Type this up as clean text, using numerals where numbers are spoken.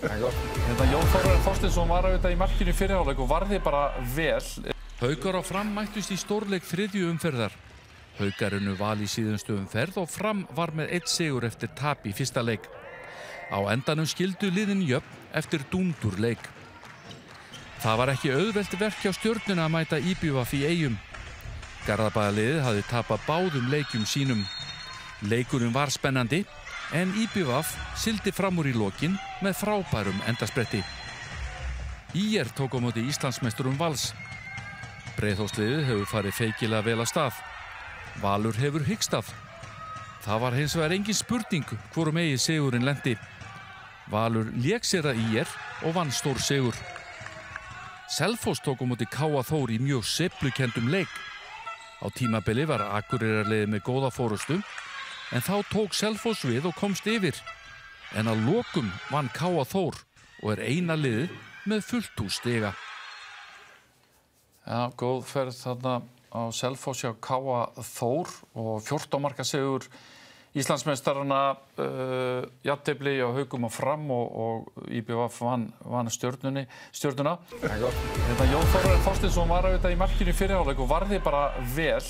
Jón Þór Þorsteinsson var auðvitað í markinu í fyrri hálfleik og varði bara vel. Haukar og Fram mættust í stórleik þriðju umferðar. Haukar unnu Val í síðustu umferð og Fram var með 1 sigur eftir tap í fyrsta leik. Á endanum skildu liðin jöfn eftir dúndurleik. Það var ekki auðvelt verk hjá Stjörnuna að mæta IBVF í Eyjum. Garðabæjarliðið hafði tapað báðum leikjum sínum. Leikurinn var spennandi, en IBVF sigldi fram úr í lokin með frábærum endaspretti. ÍR tók á móti Íslandsmeisturum Vals. Breiðholtsliðið hefur farið feikilega vel af stað. Valur hefur hikst af. Það var hins vegar engin spurning hvorum eigi sigurinn lenti. Valur lék sér að ÍR og vann stór sigur. Selfoss tók á móti KA Þór í mjög sveiflukendum leik. Á tímabili var Akureyrarliðið með góða forystu, en þá tók Selfoss við og komst yfir. En að lokum vann KA Þór og er eina liðið með fullt hús stiga. Já, góð ferð þarna á Selfoss hjá KA Þór og 14 marka sigur Íslandsmeistarana, jafntefli á Haukum og Fram og IBVF vann Stjörnuna. Jón Þór Þorsteinsson var auðvitað í markinu í fyrri hálfleik og varði bara vel.